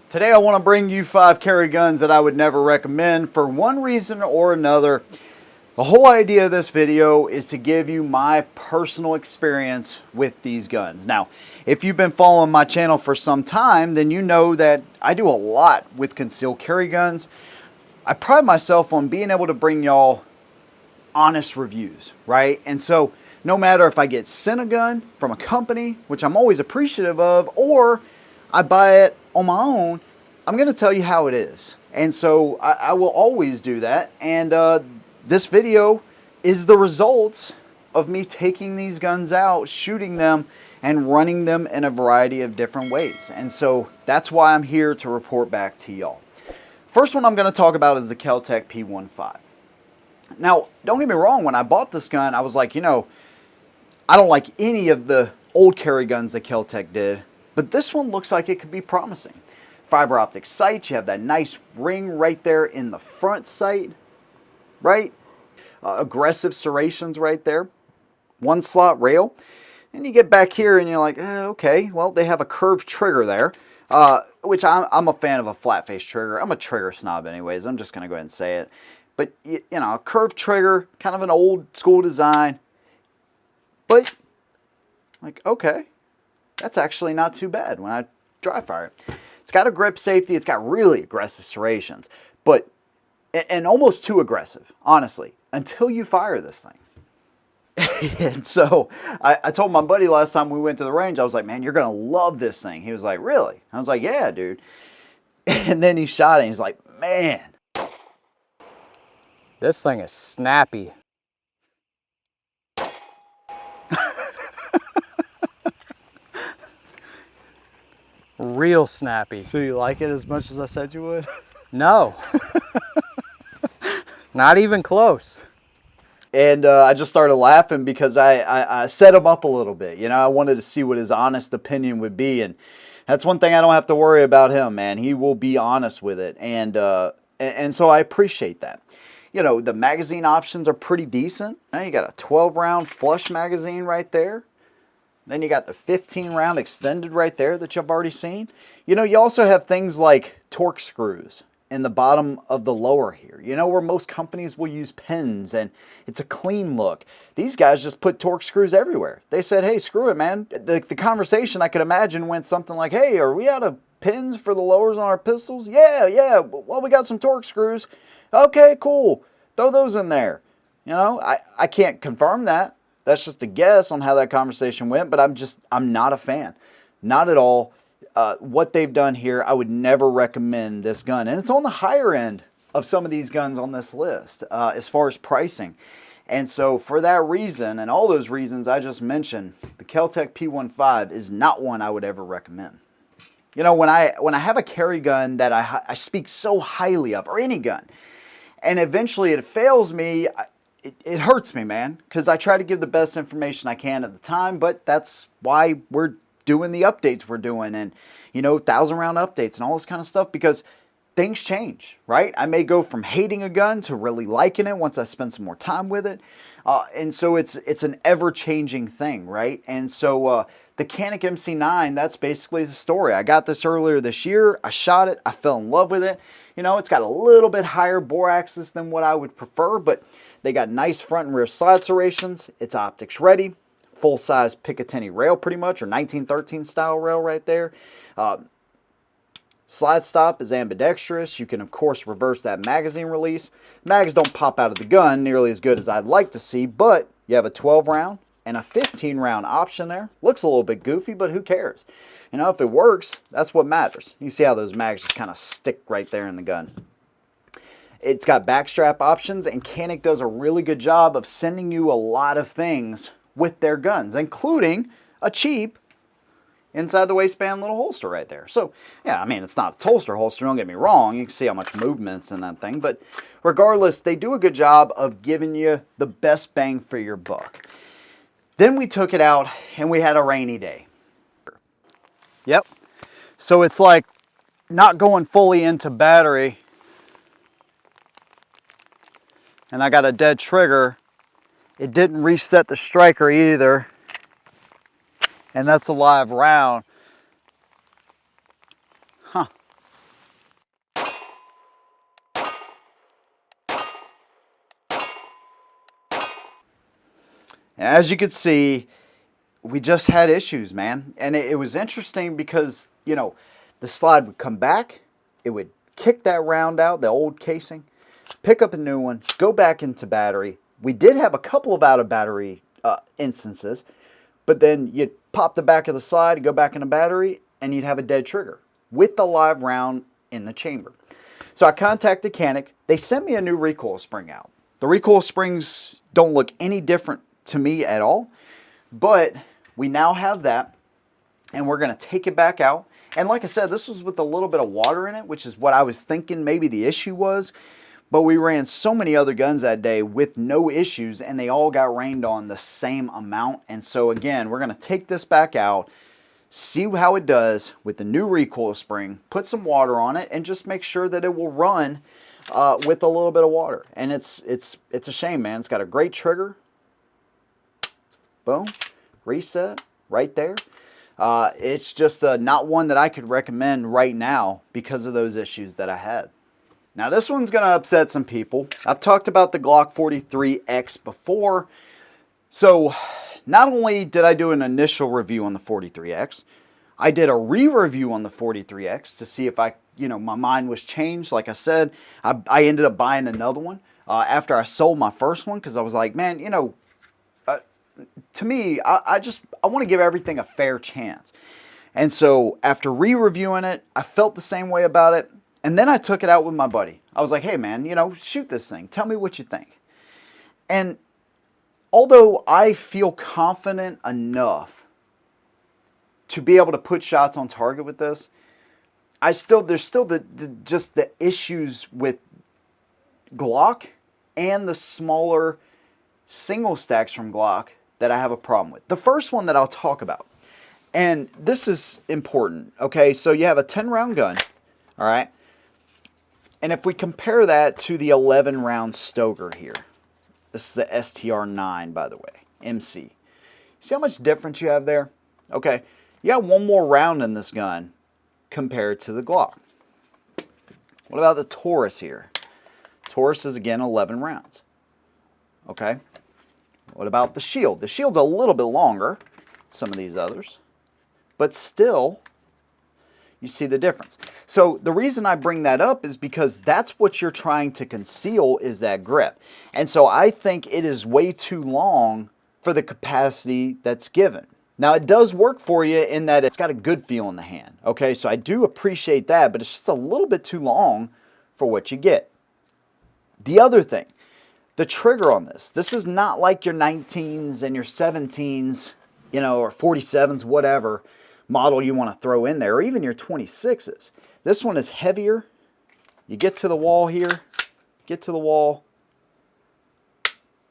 Today I want to bring you 5 carry guns that I would never recommend for one reason or another. The whole idea of this video is to give you my personal experience with these guns. Now, if you've been following my channel for some time, then you know that I do a lot with concealed carry guns. I pride myself on being able to bring y'all honest reviews, right? And so no matter if I get sent a gun from a company, which I'm always appreciative of, or I buy it on my own, I'm going to tell you how it is. And so I will always do that. And this video is the results of me taking these guns out, shooting them, and running them in a variety of different ways. And so that's why I'm here to report back to y'all. First one I'm going to talk about is the Kel-Tec P15. Now, don't get me wrong, when I bought this gun, I was like, you know, I don't like any of the old carry guns that Kel-Tec did, but this one looks like it could be promising. Fiber optic sights, you have that nice ring right there in the front sight, right? Aggressive serrations right there. One slot rail. And you get back here and you're like, okay, well, they have a curved trigger there, which I'm a fan of a flat face trigger. I'm a trigger snob anyways. I'm just going to go ahead and say it. But, you know, a curved trigger, kind of an old school design. But, like, okay, that's actually not too bad when I dry fire it. It's got a grip safety. It's got really aggressive serrations. But, and almost too aggressive, honestly, until you fire this thing. And so I told my buddy last time we went to the range, I was like, man, you're going to love this thing. He was like, really? I was like, yeah, dude. And then he shot it and he's like, man. This thing is snappy. Real snappy. So you like it as much as I said you would? No. Not even close. And I just started laughing because I set him up a little bit. You know, I wanted to see what his honest opinion would be. And that's one thing I don't have to worry about him, man. He will be honest with it. And so I appreciate that. You know, the magazine options are pretty decent. Now you got a 12-round flush magazine right there. Then you got the 15-round extended right there that you've already seen. You know, you also have things like torque screws in the bottom of the lower here. You know, where most companies will use pins and it's a clean look. These guys just put torque screws everywhere. They said, hey, screw it, man. The conversation I could imagine went something like, hey, are we out of pins for the lowers on our pistols? Yeah. Well, we got some torque screws. Okay, cool. Throw those in there. You know, I can't confirm that. That's just a guess on how that conversation went, but I'm not a fan. Not at all. What they've done here, I would never recommend this gun. And it's on the higher end of some of these guns on this list as far as pricing. And so for that reason, and all those reasons I just mentioned, the Kel-Tec P15 is not one I would ever recommend. You know, when I have a carry gun that I speak so highly of, or any gun, and eventually it fails me, it hurts me, man, because I try to give the best information I can at the time, but that's why we're doing the updates we're doing and, you know, 1,000-round updates and all this kind of stuff, because things change, right? I may go from hating a gun to really liking it once I spend some more time with it. And so it's an ever-changing thing, right? And so the Canic MC9, that's basically the story. I got this earlier this year. I shot it. I fell in love with it. You know, it's got a little bit higher bore axis than what I would prefer, but they got nice front and rear slide serrations. It's optics ready. Full-size Picatinny rail pretty much, or 1913 style rail right there. Slide stop is ambidextrous. You can, of course, reverse that magazine release. Mags don't pop out of the gun nearly as good as I'd like to see, but you have a 12-round and a 15-round option there. Looks a little bit goofy, but who cares? You know, if it works, that's what matters. You see how those mags just kind of stick right there in the gun. It's got backstrap options, and Canic does a really good job of sending you a lot of things with their guns, including a cheap inside the waistband little holster right there. So, yeah, I mean, it's not a holster, don't get me wrong. You can see how much movement's in that thing. But regardless, they do a good job of giving you the best bang for your buck. Then we took it out, and we had a rainy day. Yep. So it's like not going fully into battery. And I got a dead trigger. It didn't reset the striker either. And that's a live round. Huh. As you could see, we just had issues, man. And it was interesting because, you know, the slide would come back, it would kick that round out, the old casing, pick up a new one, go back into battery. We did have a couple of out of battery instances, but then you'd pop the back of the slide, go back into battery, and you'd have a dead trigger with the live round in the chamber. So I contacted Canic. They sent me a new recoil spring out. The recoil springs don't look any different to me at all, but we now have that, and we're going to take it back out. And like I said, this was with a little bit of water in it, which is what I was thinking maybe the issue was. But we ran so many other guns that day with no issues, and they all got rained on the same amount. And so again, we're going to take this back out, see how it does with the new recoil spring, put some water on it, and just make sure that it will run with a little bit of water. And it's a shame, man. It's got a great trigger. Boom. Reset right there. It's just not one that I could recommend right now because of those issues that I had. Now this one's going to upset some people. I've talked about the Glock 43X before. So not only did I do an initial review on the 43X, I did a re-review on the 43X to see if my mind was changed. Like I said, I ended up buying another one after I sold my first one because I was like, man, to me, I want to give everything a fair chance. And so after re-reviewing it, I felt the same way about it. And then I took it out with my buddy. I was like, hey man, shoot this thing. Tell me what you think. And although I feel confident enough to be able to put shots on target with this, there's still the issues with Glock and the smaller single stacks from Glock that I have a problem with. The first one that I'll talk about, and this is important, okay? So you have a 10-round gun, all right? And if we compare that to the 11-round Stoker here, this is the STR9, by the way, MC. See how much difference you have there? Okay, you got one more round in this gun compared to the Glock. What about the Taurus here? Taurus is, again, 11 rounds. Okay. What about the Shield? The Shield's a little bit longer than some of these others, but still, you see the difference. So the reason I bring that up is because that's what you're trying to conceal is that grip. And so I think it is way too long for the capacity that's given. Now it does work for you in that it's got a good feel in the hand. Okay, so I do appreciate that, but it's just a little bit too long for what you get. The other thing, the trigger on this is not like your 19s and your 17s, or 47s, whatever model you want to throw in there, or even your 26s. This one is heavier. You get to the wall here, get to the wall,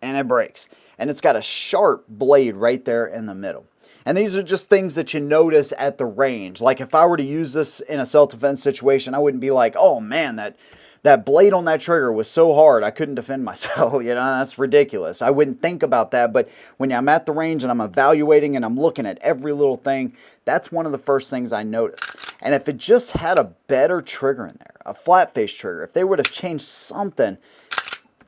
and it breaks. And it's got a sharp blade right there in the middle. And these are just things that you notice at the range. Like if I were to use this in a self-defense situation, I wouldn't be like, oh man, that blade on that trigger was so hard I couldn't defend myself. That's ridiculous. I wouldn't think about that, but when I'm at the range and I'm evaluating and I'm looking at every little thing, that's one of the first things I notice. And if it just had a better trigger in there, a flat face trigger, if they would have changed something,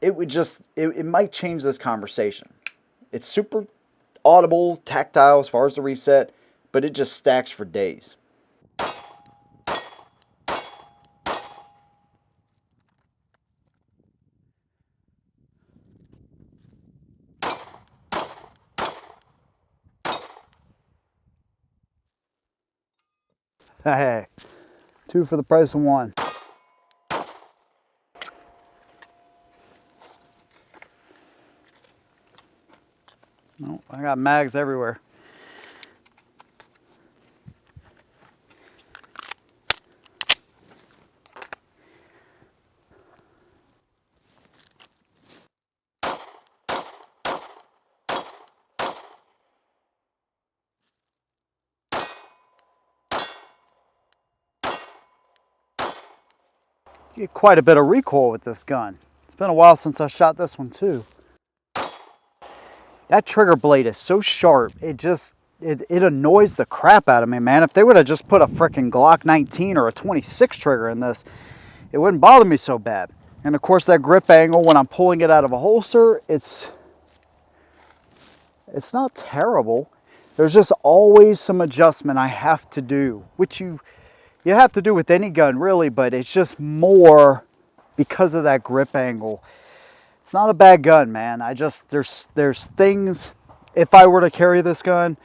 it might change this conversation. It's super audible, tactile as far as the reset, but it just stacks for days. Hey, 2 for the price of 1. No, I got mags everywhere. You get quite a bit of recoil with this gun. It's been a while since I shot this one too. That trigger blade is so sharp, it annoys the crap out of me, man. If they would have just put a frickin' Glock 19 or a 26 trigger in this, it wouldn't bother me so bad. And of course that grip angle when I'm pulling it out of a holster, it's It's not terrible. There's just always some adjustment I have to do, which you have to do with any gun really, but it's just more because of that grip angle. It's not a bad gun, man. There's things, if I were to carry this gun,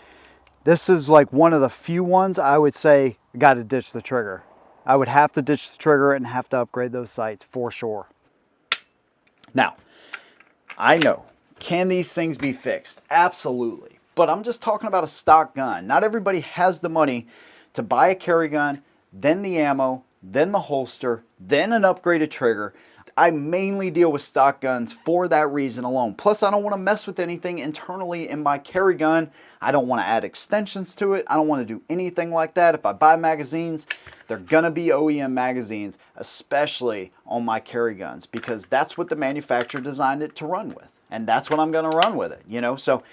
this is like one of the few ones I would say got to ditch the trigger. I would have to ditch the trigger and have to upgrade those sights for sure. Now, I know, can these things be fixed? Absolutely. But I'm just talking about a stock gun. Not everybody has the money to buy a carry gun, then the ammo, then the holster, then an upgraded trigger. I mainly deal with stock guns for that reason alone. Plus, I don't want to mess with anything internally in my carry gun. I don't want to add extensions to it. I don't want to do anything like that. If I buy magazines, they're going to be OEM magazines, especially on my carry guns, because that's what the manufacturer designed it to run with. And that's what I'm going to run with it, you know? So,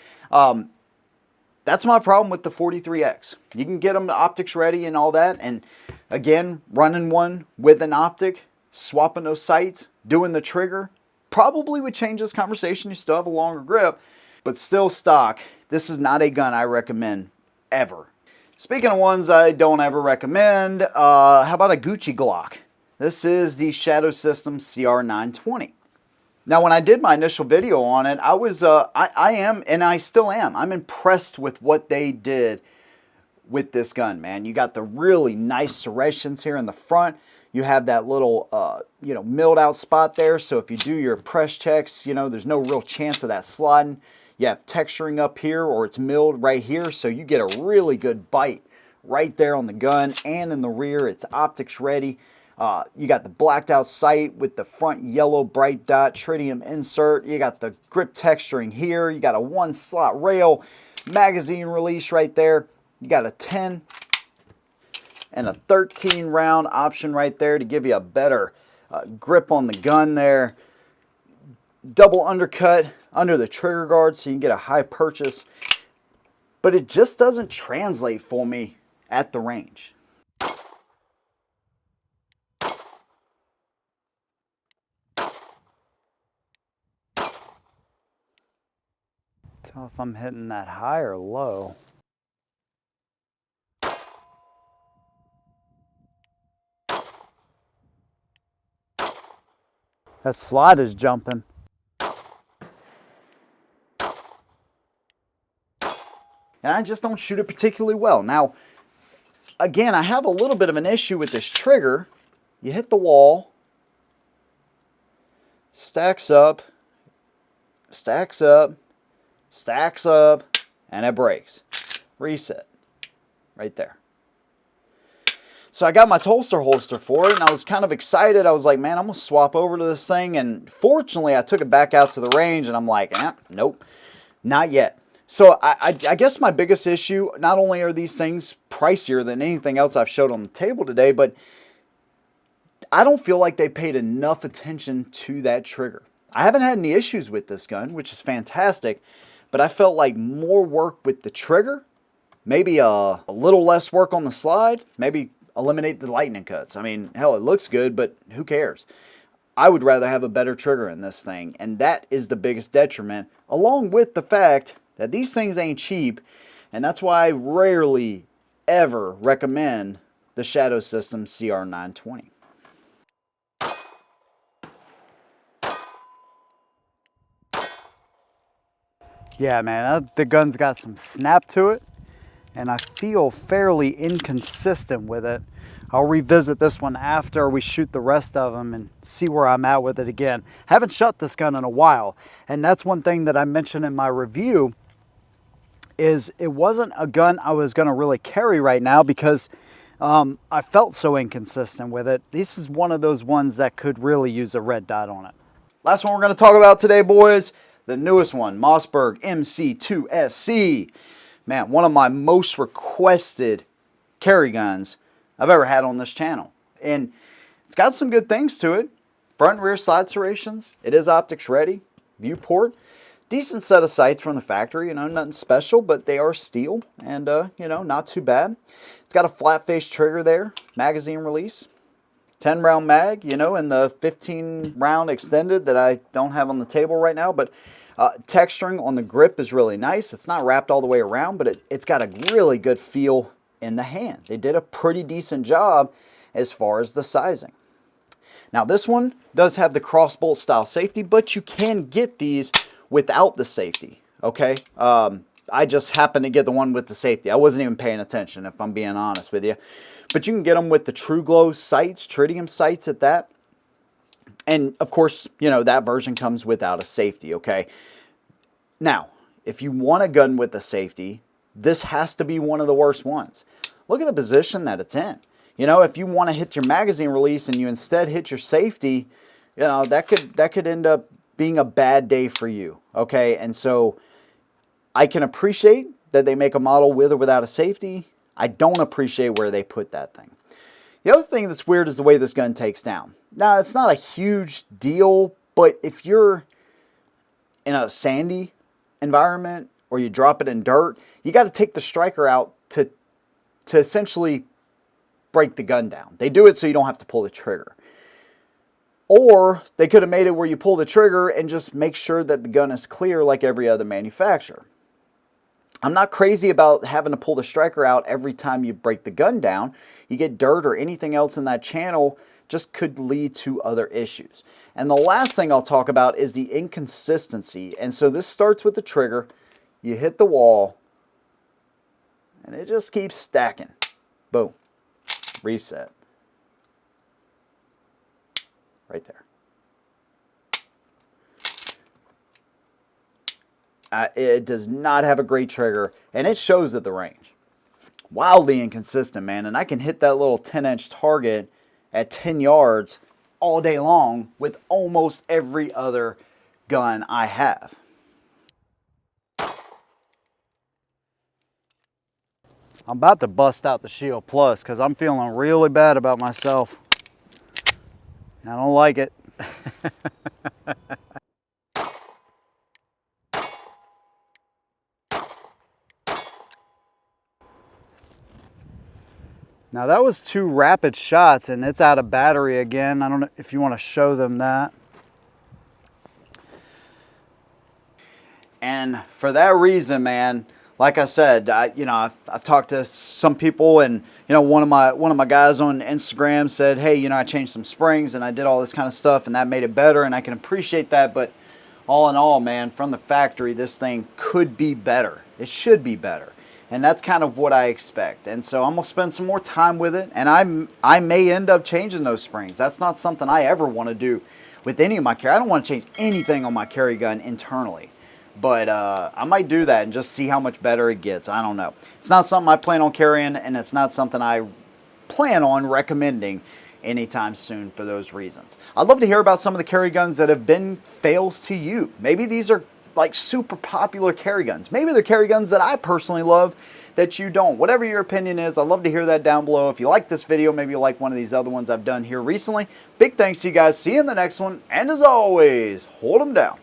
that's my problem with the 43X. You can get them optics ready and all that. And again, running one with an optic, swapping those sights, doing the trigger, probably would change this conversation. You still have a longer grip, but still stock. This is not a gun I recommend ever. Speaking of ones I don't ever recommend, how about a Gucci Glock? This is the Shadow System CR920. Now, when I did my initial video on it, I was, I am, and I still am, I'm impressed with what they did with this gun, man. You got the really nice serrations here in the front. You have that little, you know, milled out spot there. So if you do your press checks, you know, there's no real chance of that sliding. You have texturing up here, or it's milled right here. So you get a really good bite right there on the gun and in the rear. It's optics ready. You got the blacked out sight with the front yellow bright dot tritium insert. You got the grip texturing here. You got a 1-slot rail, magazine release right there. You got a 10 and a 13 round option right there to give you a better grip on the gun there. Double undercut under the trigger guard so you can get a high purchase. But it just doesn't translate for me at the range. Tell if I'm hitting that high or low. That slide is jumping. And I just don't shoot it particularly well. Now, again, I have a little bit of an issue with this trigger. You hit the wall, stacks up, stacks up, stacks up, and it breaks. Reset. Right there. So I got my holster for it, and I was kind of excited. I was like, man, I'm going to swap over to this thing. And fortunately, I took it back out to the range, and I'm like, nope, not yet. So I guess my biggest issue, not only are these things pricier than anything else I've showed on the table today, but I don't feel like they paid enough attention to that trigger. I haven't had any issues with this gun, which is fantastic, but I felt like more work with the trigger, maybe a little less work on the slide, maybe eliminate the lightning cuts. I mean, hell, it looks good, but who cares? I would rather have a better trigger in this thing, and that is the biggest detriment, along with the fact that these things ain't cheap, and that's why I rarely ever recommend the Shadow System CR920. Yeah, man, the gun's got some snap to it, and I feel fairly inconsistent with it. I'll revisit this one after we shoot the rest of them and see where I'm at with it again. Haven't shot this gun in a while, and that's one thing that I mentioned in my review is it wasn't a gun I was going to really carry right now because I felt so inconsistent with it. This is one of those ones that could really use a red dot on it. Last one we're going to talk about today, boys, the newest one, Mossberg MC2C. Man, one of my most requested carry guns I've ever had on this channel. And it's got some good things to it. Front and rear side serrations. It is optics ready. Viewport. Decent set of sights from the factory, you know, nothing special, but they are steel and, you know, not too bad. It's got a flat face trigger there, magazine release, 10 round mag, you know, and the 15 round extended that I don't have on the table right now, but Texturing on the grip is really nice. It's not wrapped all the way around, but it's got a really good feel in the hand. They did a pretty decent job as far as the sizing. Now this one does have the crossbolt style safety, but you can get these without the safety, okay? I just happened to get the one with the safety. I wasn't even paying attention, if I'm being honest with you. But you can get them with the True Glow sights, tritium sights at that. And of course, you know, that version comes without a safety, okay? Now, if you want a gun with a safety, this has to be one of the worst ones. Look at the position that it's in. You know, if you want to hit your magazine release and you instead hit your safety, you know, that could end up being a bad day for you, okay? And so I can appreciate that they make a model with or without a safety. I don't appreciate where they put that thing. The other thing that's weird is the way this gun takes down. Now, it's not a huge deal, but if you're in a sandy environment or you drop it in dirt, you got to take the striker out to essentially break the gun down. They do it so you don't have to pull the trigger. Or they could have made it where you pull the trigger and just make sure that the gun is clear like every other manufacturer. I'm not crazy about having to pull the striker out every time you break the gun down. You get dirt or anything else in that channel, just could lead to other issues. And the last thing I'll talk about is the inconsistency. And so this starts with the trigger. You hit the wall, and it just keeps stacking. Boom. Reset. Right there. It does not have a great trigger, and it shows at the range. Wildly inconsistent, man, and I can hit that little 10-inch target at 10 yards all day long with almost every other gun I have. I'm about to bust out the Shield Plus because I'm feeling really bad about myself. I don't like it. Now that was 2 rapid shots and it's out of battery again. I don't know if you want to show them that. And for that reason, man, like I said, I've talked to some people, and you know, one of my guys on Instagram said, hey, you know, I changed some springs and I did all this kind of stuff and that made it better, and I can appreciate that. But all in all, man, from the factory, this thing could be better. It should be better. And that's kind of what I expect. And so I'm going to spend some more time with it. And I may end up changing those springs. That's not something I ever want to do with any of my carry. I don't want to change anything on my carry gun internally. But I might do that and just see how much better it gets. I don't know. It's not something I plan on carrying, and it's not something I plan on recommending anytime soon for those reasons. I'd love to hear about some of the carry guns that have been fails to you. Maybe these are like super popular carry guns. Maybe they're carry guns that I personally love that you don't. Whatever your opinion is, I'd love to hear that down below. If you like this video, maybe you like one of these other ones I've done here recently. Big thanks to you guys. See you in the next one. And as always, hold them down.